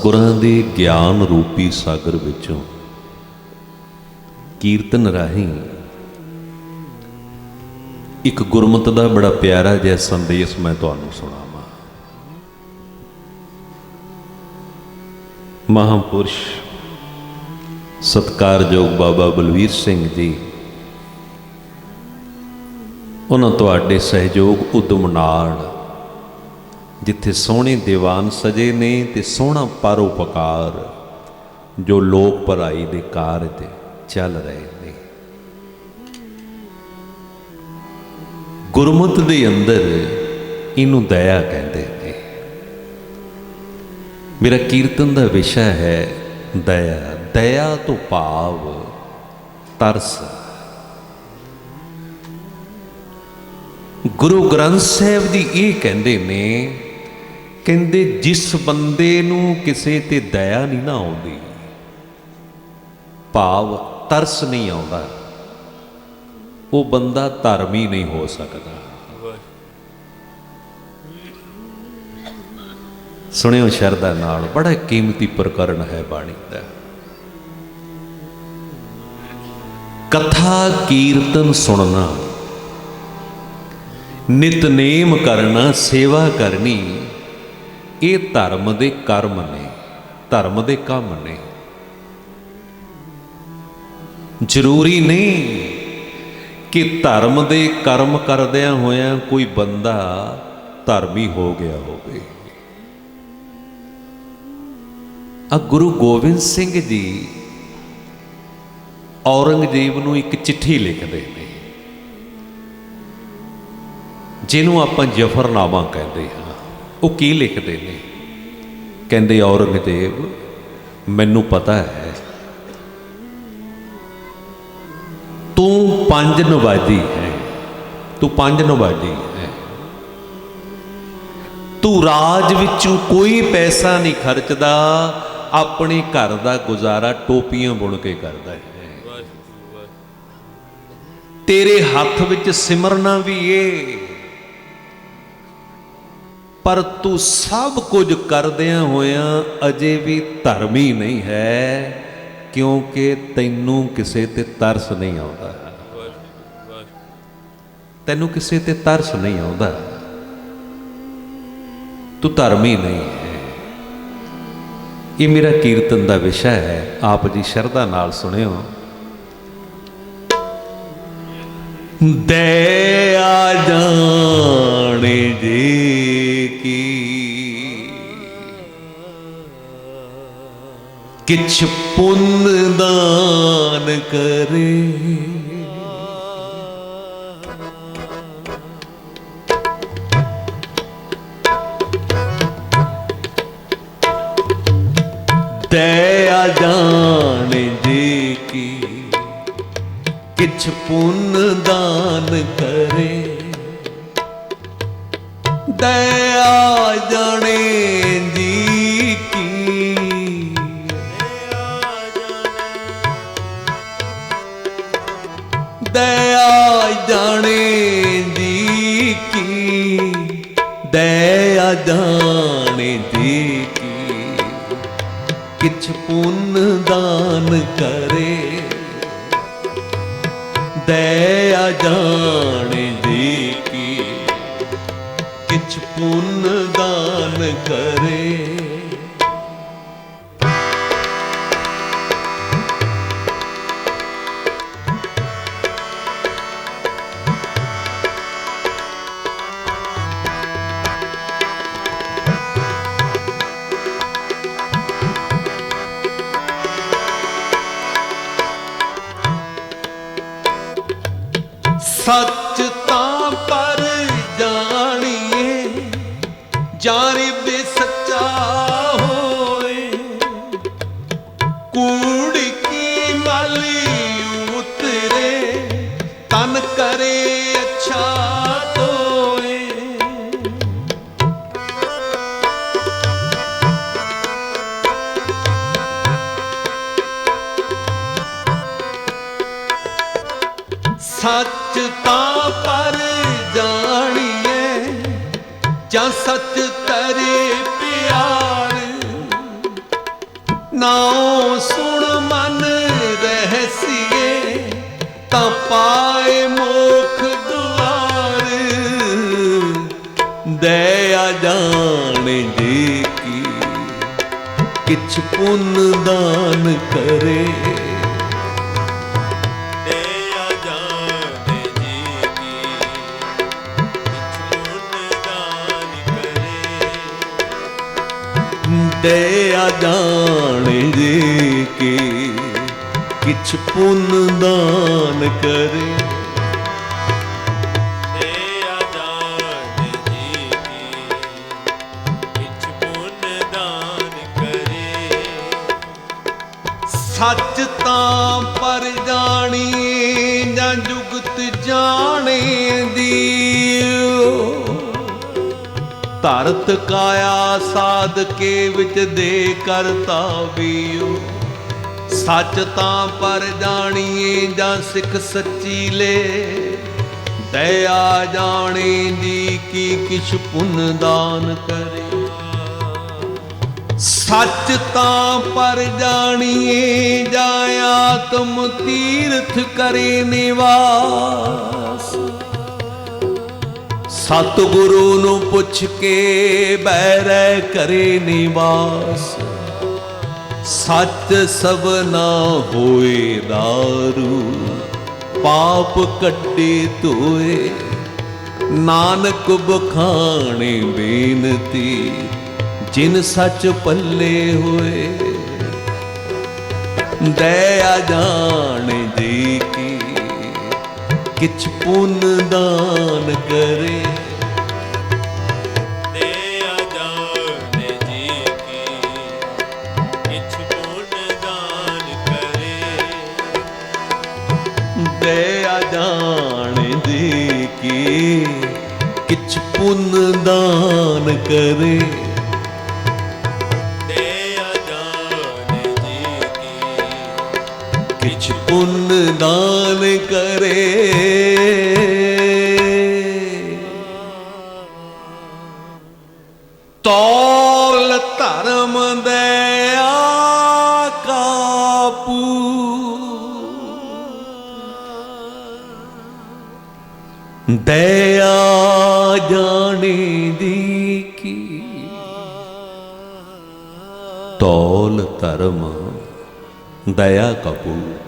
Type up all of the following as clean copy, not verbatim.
सतगुरां दे ज्ञान रूपी सागर विचों कीर्तन राहीं एक गुरमत का बड़ा प्यारा जिहा संदेश मैं तुहानूं सुणावां। महापुरुष सत्कारयोग बाबा बलवीर सिंह जी उन्हां तुहाडे सहयोग उद्यम नाल जिथे सोहणे दीवान सजे ने ते सोहना परोपकार जो लोक भलाई दे कारज चल रहे ने। गुरमत दे अंदर इनू दया कहते हैं। मेरा कीर्तन का विषय है दया। दया तो भाव तरस। गुरु ग्रंथ साहिब जी ये कहते ने, कहते जिस बंदे नू किसे ते दया नहीं ना आउंदी, भाव तरस नहीं आउंदा, वो बंदा धर्मी नहीं हो सकता। सुनियो शरदा नाल, बड़ा कीमती प्रकरण है बाणी दा। कथा कीर्तन सुनना, नितनेम करना, सेवा करनी, ये धर्म दे कर्म ने, धर्म दे काम ने। जरूरी नहीं कि धर्म दे कर्म करदिया होया कोई बंदा धर्मी हो गया होवे। गुरु गोबिंद सिंह जी औरंगजेब नूं एक चिट्ठी लिखते हैं, जिन्हों आपां जफरनामा कहते हैं। वो की लिखते हैं, कहते औरंगजेब मैनू पता है तू पंज नवाजी है, तू पंज नवाजी है, तू राज विचों कोई पैसा नहीं खर्चदा, अपने घर का गुजारा टोपियां बुन के करदा है। तेरे हाथ विच सिमरना भी है, पर तू सब कुछ करदिया होया अजे भी धर्मी नहीं है, क्योंकि तैनू किसे ते तरस नहीं आउंदा। तैनू किसे ते तरस नहीं आउंदा, तू धर्मी नहीं है। ये मेरा कीर्तन का विषय है। आप जी शरधा नाल सुनियो। दया जाने जे की किछ पुण्य दान करे, दया जाने जे की किछ पुण्य दान करे, दया जाने जी की, दया जाने जी की, दया जाने जी की किछ पुण्य दान करे, दया जाने जी की किछ पुण्य दान करे। सच तां पर जानिए, जाने बे सच्चा होए, कूड़ की माली उतरे, तन करे अच्छा तोए। सच तां पर जानिए, जा सच तेरे प्यार, नाओ सुन मन रहसिए तां पाए मोख दुआर। दया जाने जे की किछ पुण्य दान करे। दया जाने जे के किछ पुण्य दान करे। दया जाने जे के किछ पुण्य दान करे। सच तां पर जाणीए जां जुगत जाने दियो। धरत काया साध के विच दे करता बीओ। सच तां पर जाणीए जां सिख सच्ची ले। दया जाने जी की किछ पुण्य दान करे। सच तां पर जाणीए जां आत्म तीर्थ करे निवास। सतगुरु नू पुछ के बैरै करे निवास। सच सबना होए दारू पाप कड्डे धोए। नानक बखाने बेनती जिन सच पल्ले होए। दया जाने जी की किछ पुण्य दान करे। दया जाने जी की किछ पुण्य दान करे। दया जाने जी की किछ पुण्य दान करे। दया जाने जी की किछ पुण्य दान करे। तौल धर्म दया कापू। दया जाने दी की तौल धर्म दया कपूत।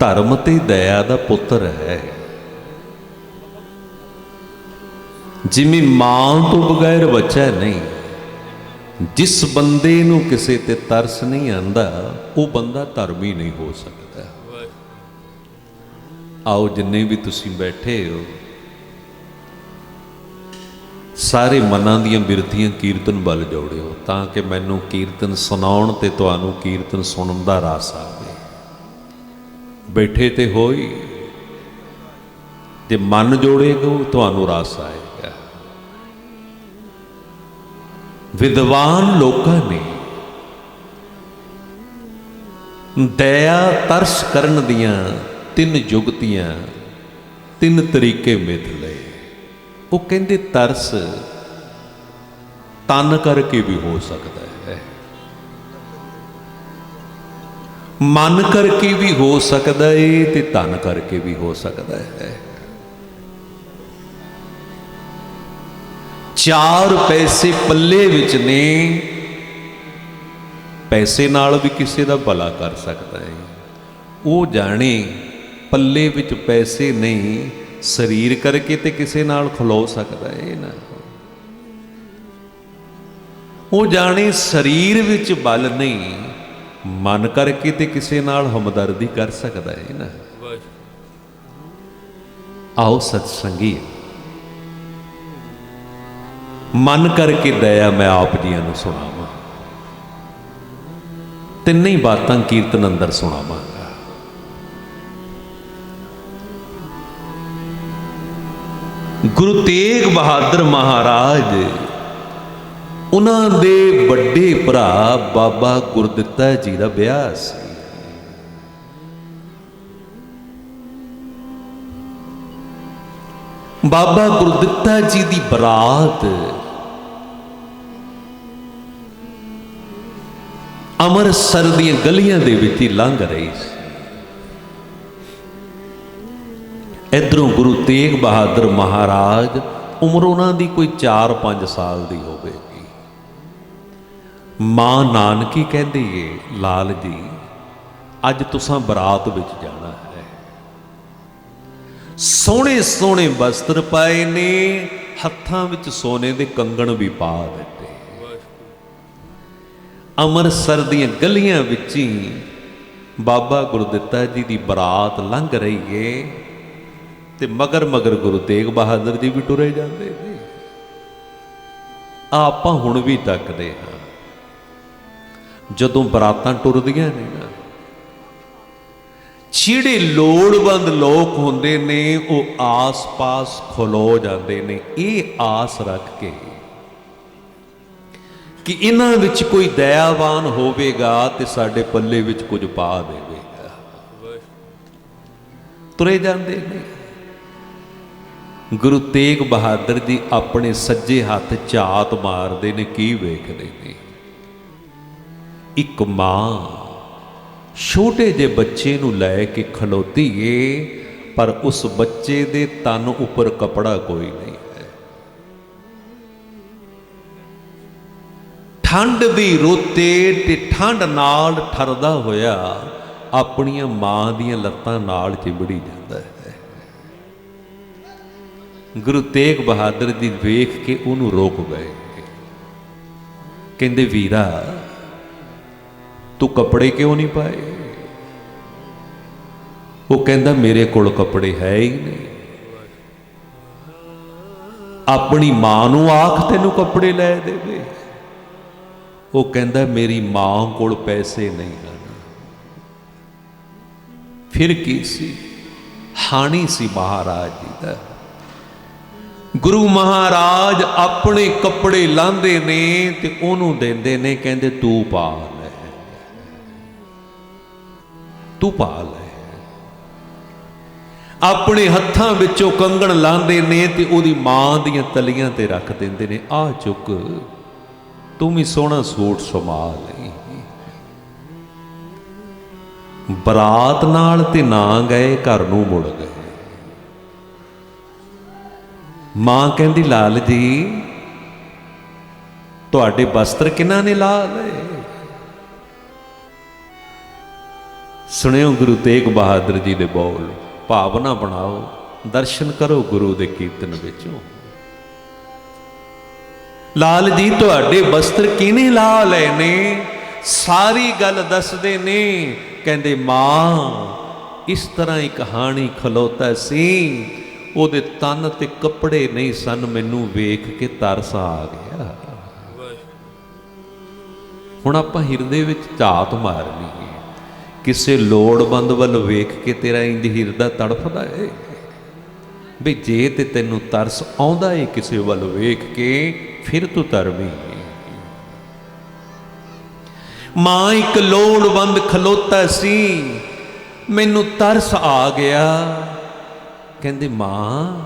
धर्म ते दया दा पुत्र है। जिमें मां तो बगैर बच्चा नहीं। जिस बंदे नू किसी ते तरस नहीं आंदा वो बंदा धर्मी नहीं हो सकता। आओ जिन्ने भी तुसीं बैठे हो सारे मनां दीयां बिरतियां कीर्तन वल जोड़िओ ताकि मैनू कीर्तन सुनाउण ते तुहानू कीर्तन सुनन दा रस आवे। बैठे ते होई जे मन जोड़ेगा तुहानू रस आएगा। विद्वान लोकां ने दया तरस करन दियां तीन जुगतियां तीन तरीके मिथ लए। वो कहंदे तरस तन करके भी हो सकता है, मन करके भी हो सकता है ते तन करके भी हो सकता है। चार पैसे पल्ले विच ने, पैसे नाल भी किसी दा भला कर सकता है। वो जाने पल्ले विच पैसे नहीं, शरीर करके ते किसी नाल खलो सकता है ना। वो जाने शरीर विच बल नहीं, मन करके ते किसी नाल हमदर्दी कर सकता है ना। आओ सत्संगी मन करके दया मैं आप जी नूं सुणावां। तिन्ने ही बातां कीर्तन अंदर सुणावांगा। गुरु तेग बहादुर महाराज उन्हां दे वड्डे भरा बाबा गुरदित्ता जी दा विआह सी। बाबा गुरदित्ता जी दी बरात ਅੰਮ੍ਰਿਤਸਰ ਦੀਆਂ ਗਲੀਆਂ ਦੇ ਵਿੱਚ ਹੀ ਲੰਘ ਰਹੀ ਸੀ। ਇੱਧਰੋਂ ਗੁਰੂ ਤੇਗ ਬਹਾਦਰ ਮਹਾਰਾਜ, ਉਮਰ ਉਹਨਾਂ ਦੀ ਕੋਈ 4-5 ਸਾਲ ਦੀ ਹੋਵੇਗੀ। ਮਾਂ ਨਾਨਕੀ ਕਹਿੰਦੀ ਏ, ਲਾਲ ਜੀ ਅੱਜ ਤੁਸਾਂ ਬਰਾਤ ਵਿੱਚ ਜਾਣਾ ਹੈ। ਸੋਹਣੇ ਸੋਹਣੇ ਵਸਤਰ ਪਾਏ ਨੇ, ਹੱਥਾਂ ਵਿੱਚ ਸੋਨੇ ਦੇ ਕੰਗਣ ਵੀ ਪਾ ਦਿੱਤੇ। ਅੰਮ੍ਰਿਤਸਰ ਦੀਆਂ ਗਲੀਆਂ ਵਿੱਚ ਹੀ ਬਾਬਾ ਗੁਰਦਿੱਤਾ ਜੀ ਦੀ ਬਰਾਤ ਲੰਘ ਰਹੀ ਏ ਤੇ ਮਗਰ ਮਗਰ ਗੁਰੂ ਤੇਗ ਬਹਾਦਰ ਜੀ ਵੀ ਟੁਰੇ ਜਾਂਦੇ ਨੇ। ਆਪਾਂ ਹੁਣ ਵੀ ਤੱਕਦੇ ਹਾਂ, ਜਦੋਂ ਬਰਾਤਾਂ ਟੁਰਦੀਆਂ ਨੇ ਨਾ, ਜਿਹੜੇ ਲੋੜਵੰਦ ਲੋਕ ਹੁੰਦੇ ਨੇ ਉਹ ਆਸ-ਪਾਸ ਖਲੋ ਜਾਂਦੇ ਨੇ, ਇਹ ਆਸ ਰੱਖ ਕੇ ਕਿ ਇਹਨਾਂ ਵਿੱਚ ਕੋਈ ਦਇਆਵਾਨ ਹੋਵੇਗਾ ਤੇ ਸਾਡੇ ਪੱਲੇ ਵਿੱਚ ਕੁਝ ਪਾ ਦੇਵੇਗਾ। ਤੁਰੇ ਜਾਂਦੇ ਨੇ। ਗੁਰੂ ਤੇਗ ਬਹਾਦਰ ਜੀ ਆਪਣੇ ਸੱਜੇ ਹੱਥ ਝਾਤ ਮਾਰਦੇ ਨੇ, ਕੀ ਵੇਖਦੇ ਨੇ? ਇੱਕ ਮਾਂ ਛੋਟੇ ਜਿਹੇ ਬੱਚੇ ਨੂੰ ਲੈ ਕੇ ਖਲੋਤੀ ਏ, ਪਰ ਉਸ ਬੱਚੇ ਦੇ ਤਨ ਉੱਪਰ ਕਪੜਾ ਕੋਈ ਨਹੀਂ ਹੈ। ਠੰਡ ਦੀ ਰੁੱਤੇ ਤੇ ਠੰਡ ਨਾਲ ਠਰਦਾ ਹੋਇਆ ਆਪਣੀਆਂ ਮਾਂ ਦੀਆਂ ਲੱਤਾਂ ਨਾਲ ਚਿੰਬੜੀ ਜਾਂਦਾ ਹੈ। ਗੁਰੂ ਤੇਗ ਬਹਾਦਰ ਜੀ ਵੇਖ ਕੇ ਉਹਨੂੰ ਰੋਕ ਗਏ। ਕਹਿੰਦੇ, ਵੀਰਾ ਤੂੰ ਕੱਪੜੇ ਕਿਉਂ ਨਹੀਂ ਪਾਏ? ਉਹ ਕਹਿੰਦਾ, ਮੇਰੇ ਕੋਲ ਕੱਪੜੇ ਹੈ ਹੀ ਨਹੀਂ। ਆਪਣੀ ਮਾਂ ਨੂੰ ਆਖ ਤੈਨੂੰ ਕੱਪੜੇ ਲੈ ਦੇਵੇ। ਉਹ ਕਹਿੰਦਾ, ਮੇਰੀ ਮਾਂ ਕੋਲ ਪੈਸੇ ਨਹੀਂ ਹਨ। ਫਿਰ ਕੀ ਸੀ? ਹਾਣੀ ਸੀ ਮਹਾਰਾਜ ਜੀ ਦਾ। ਗੁਰੂ ਮਹਾਰਾਜ ਆਪਣੇ ਕੱਪੜੇ ਲਾਂਦੇ ਨੇ ਤੇ ਉਹਨੂੰ ਦਿੰਦੇ ਨੇ, ਕਹਿੰਦੇ ਤੂੰ ਪਾ ਲੈ, ਤੂੰ ਪਾ ਲੈ। ਆਪਣੇ ਹੱਥਾਂ ਵਿੱਚੋਂ ਕੰਗਣ ਲਾਂਦੇ ਨੇ ਤੇ ਉਹਦੀ ਮਾਂ ਦੀਆਂ ਤਲੀਆਂ ਤੇ ਰੱਖ ਦਿੰਦੇ ਨੇ, ਆਹ ਚੁੱਕ, ਤੂੰ ਵੀ ਸੋਹਣਾ ਸੂਟ ਸਮਾ ਲਈ। ਬਰਾਤ ਨਾਲ ਤੇ ਨਾ ਗਏ, ਘਰ ਨੂੰ ਮੁੜ ਗਏ। ਮਾਂ ਕਹਿੰਦੀ, ਲਾਲ ਜੀ ਤੁਹਾਡੇ ਵਸਤਰ ਕਿਹਨਾਂ ਨੇ ਲਾ ਲਏ? ਸੁਣਿਓ ਗੁਰੂ ਤੇਗ ਬਹਾਦਰ ਜੀ ਦੇ ਬੋਲ, ਭਾਵਨਾ ਬਣਾਓ, ਦਰਸ਼ਨ ਕਰੋ ਗੁਰੂ ਦੇ ਕੀਰਤਨ ਵਿੱਚੋਂ। ਲਾਲ ਜੀ ਤੁਹਾਡੇ ਵਸਤਰ ਕਿਹਨੇ ਲਾ ਲਏ ਨੇ? ਸਾਰੀ ਗੱਲ ਦੱਸਦੇ ਨੇ। ਕਹਿੰਦੇ, ਮਾਂ ਇਸ ਤਰ੍ਹਾਂ ਇੱਕ ਹਾਣੀ ਖਲੋਤਾ ਸੀ, ਉਹਦੇ ਤਨ ਤੇ ਕੱਪੜੇ ਨਹੀਂ ਸਨ, ਮੈਨੂੰ ਵੇਖ ਕੇ ਤਰਸ ਆ ਗਿਆ। ਹੁਣ ਆਪਾਂ ਹਿਰਦੇ ਵਿੱਚ ਝਾਤ ਮਾਰਨੀ ਹੈ, ਕਿਸੇ ਲੋੜਵੰਦ ਵੱਲ ਵੇਖ ਕੇ ਤੇਰਾ ਇੰਜ ਹਿਰਦਾ ਤੜਫਦਾ ਹੈ ਵੀ ਜੇ ਤੇ ਤੈਨੂੰ ਤਰਸ ਆਉਂਦਾ ਹੈ ਕਿਸੇ ਵੱਲ ਵੇਖ ਕੇ, ਫਿਰ ਤੂੰ ਧਰਮੀ। ਮਾਂ ਇੱਕ ਲੋੜਵੰਦ ਖਲੋਤਾ ਸੀ, ਮੈਨੂੰ ਤਰਸ ਆ ਗਿਆ। ਕਹਿੰਦੇ, ਮਾਂ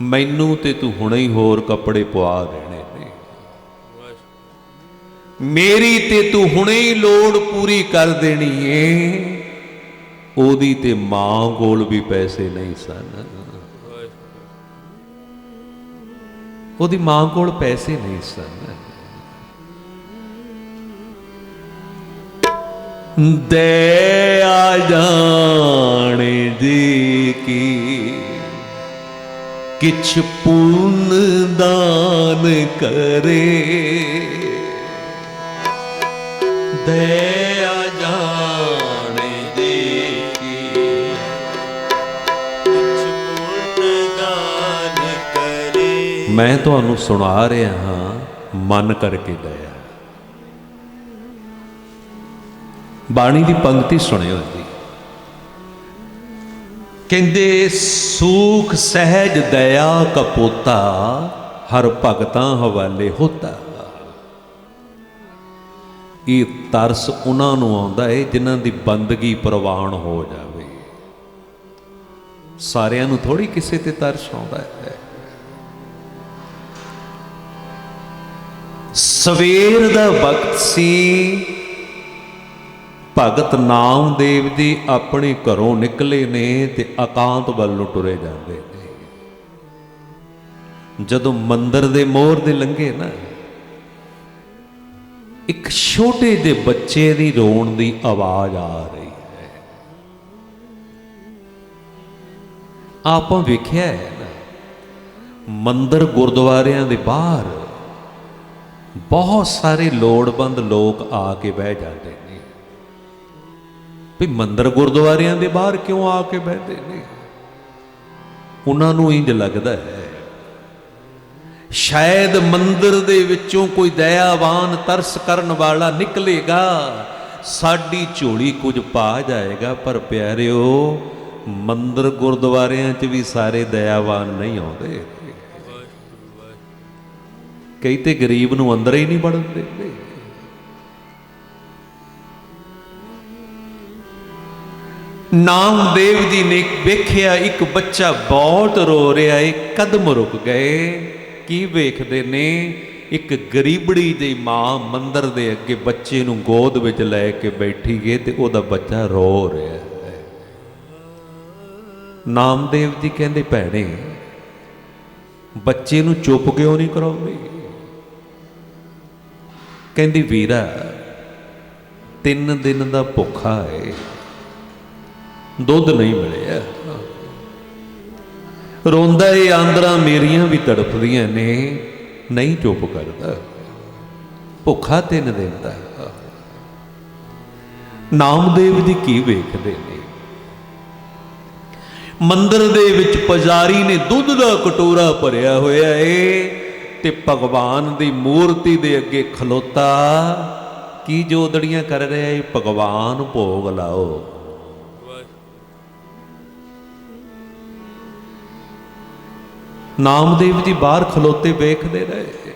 ਮੈਨੂੰ ਤੇ ਤੂੰ ਹੁਣੇ ਹੀ ਹੋਰ ਕੱਪੜੇ ਪਵਾ ਦੇਣੇ ਨੇ, ਮੇਰੀ ਤੇ ਤੂੰ ਹੁਣੇ ਹੀ ਲੋੜ ਪੂਰੀ ਕਰ ਦੇਣੀ ਏ। ਉਹਦੀ ਤੇ ਮਾਂ ਕੋਲ ਵੀ ਪੈਸੇ ਨਹੀਂ ਸਨ, ਉਹਦੀ ਮਾਂ ਕੋਲ ਪੈਸੇ ਨਹੀਂ ਸਨ। ਦਇਆ ਜਾਣੇ ਜੀ ਕੀ, ਕਿਛ ਪੁੰਨ ਦਾਨ ਕਰੇ। ਦਇਆ ਜਾਣੇ ਜੀ ਕੀ, ਕਿਛ ਪੁੰਨ ਦਾਨ ਕਰੇ। ਮੈਂ ਤੁਹਾਨੂੰ ਸੁਣਾ ਰਿਹਾ ਹਾਂ, ਮਨ ਕਰਕੇ ਦਇਆ। ਬਾਣੀ ਦੀ ਪੰਕਤੀ ਸੁਣਿਓ ਜੀ। ਕਹਿੰਦੇ, ਸੂਖ ਸਹਿਜ ਦਇਆ ਕਪੋਤਾ, ਹਰ ਭਗਤਾਂ ਹਵਾਲੇ ਹੋਤਾ। ਇਹ ਤਰਸ ਉਹਨਾਂ ਨੂੰ ਆਉਂਦਾ ਹੈ ਜਿਨ੍ਹਾਂ ਦੀ ਬੰਦਗੀ ਪ੍ਰਵਾਨ ਹੋ ਜਾਵੇ। ਸਾਰਿਆਂ ਨੂੰ ਥੋੜੀ ਕਿਸੇ ਤੇ ਤਰਸ ਆਉਂਦਾ ਹੈ। ਸਵੇਰ ਦਾ ਵਕਤ ਸੀ, ਭਗਤ ਨਾਮਦੇਵ ਜੀ ਆਪਣੇ ਘਰੋਂ ਨਿਕਲੇ ਨੇ ਤੇ ਇਕਾਂਤ ਵੱਲ ਨੂੰ ਟੁਰੇ ਜਾਂਦੇ ਨੇ। ਜਦੋਂ ਮੰਦਰ ਦੇ ਮੋਹਰ ਦੇ ਲੰਘੇ ਨਾ, ਇੱਕ ਛੋਟੇ ਜਿਹੇ ਬੱਚੇ ਦੀ ਰੋਣ ਦੀ ਆਵਾਜ਼ ਆ ਰਹੀ ਹੈ। ਆਪਾਂ ਵੇਖਿਆ ਹੈ ਨਾ, ਮੰਦਰ ਗੁਰਦੁਆਰਿਆਂ ਦੇ ਬਾਹਰ ਬਹੁਤ ਸਾਰੇ ਲੋੜਵੰਦ ਲੋਕ ਆ ਕੇ ਬਹਿ ਜਾਂਦੇ ਨੇ। ਵੀ ਮੰਦਰ ਗੁਰਦੁਆਰਿਆਂ ਦੇ ਬਾਹਰ ਕਿਉਂ ਆ ਕੇ ਬਹਿੰਦੇ ਨੇ? ਉਹਨਾਂ ਨੂੰ ਇੰਜ ਲੱਗਦਾ ਹੈ ਸ਼ਾਇਦ ਮੰਦਰ ਦੇ ਵਿੱਚੋਂ ਕੋਈ ਦਇਆਵਾਨ ਤਰਸ ਕਰਨ ਵਾਲਾ ਨਿਕਲੇਗਾ, ਸਾਡੀ ਝੋਲੀ ਕੁਝ ਪਾ ਜਾਏਗਾ। ਪਰ ਪਿਆਰਿਓ, ਮੰਦਰ ਗੁਰਦੁਆਰਿਆਂ 'ਚ ਵੀ ਸਾਰੇ ਦਇਆਵਾਨ ਨਹੀਂ ਆਉਂਦੇ। ਕਈ ਤੇ ਗਰੀਬ ਨੂੰ ਅੰਦਰ ਹੀ ਨਹੀਂ ਵੜਨ ਦਿੰਦੇ। ਨਾਮਦੇਵ ਜੀ ਨੇ ਵੇਖਿਆ ਇੱਕ ਬੱਚਾ ਬਹੁਤ ਰੋ ਰਿਹਾ ਹੈ। ਕਦਮ ਰੁਕ ਗਏ। ਕੀ ਵੇਖਦੇ ਨੇ? ਇੱਕ ਗਰੀਬੜੀ ਦੀ ਮਾਂ ਮੰਦਰ ਦੇ ਅੱਗੇ ਬੱਚੇ ਨੂੰ ਗੋਦ ਵਿੱਚ ਲੈ ਕੇ ਬੈਠੀ ਗਈ ਤੇ ਉਹਦਾ ਬੱਚਾ ਰੋ ਰਿਹਾ ਹੈ। ਨਾਮਦੇਵ ਜੀ ਕਹਿੰਦੇ, ਭੈਣੇ ਬੱਚੇ ਨੂੰ ਚੁੱਪ ਕਿਉਂ ਨਹੀਂ ਕਰਾਉਂਦੀ? ਕਹਿੰਦੀ, ਵੀਰਾ 3 ਦਿਨ ਦਾ ਭੁੱਖਾ ਹੈ, ਦੁੱਧ ਨਹੀਂ ਮਿਲਿਆ। ਰੋਂਦਾ ਏ, ਆਂਦਰਾਂ ਮੇਰੀਆਂ ਵੀ ਤੜਫਦੀਆਂ ਨੇ, ਨਹੀਂ ਚੁੱਪ ਕਰਦਾ, ਭੁੱਖਾ 3 ਦਿਨ ਦਾ। ਨਾਮਦੇਵ ਜੀ ਕੀ ਵੇਖਦੇ ਨੇ? ਮੰਦਰ ਦੇ ਵਿੱਚ ਪੁਜਾਰੀ ਨੇ ਦੁੱਧ ਦਾ ਕਟੋਰਾ ਭਰਿਆ ਹੋਇਆ ਏ ਤੇ ਭਗਵਾਨ ਦੀ ਮੂਰਤੀ ਦੇ ਅੱਗੇ ਖਲੋਤਾ ਕੀ ਜੋਦੜੀਆਂ ਕਰ ਰਿਹਾ ਏ? ਭਗਵਾਨ ਭੋਗ ਲਾਓ। ਨਾਮਦੇਵ ਜੀ ਬਾਹਰ ਖਲੋਤੇ ਵੇਖਦੇ ਰਹੇ।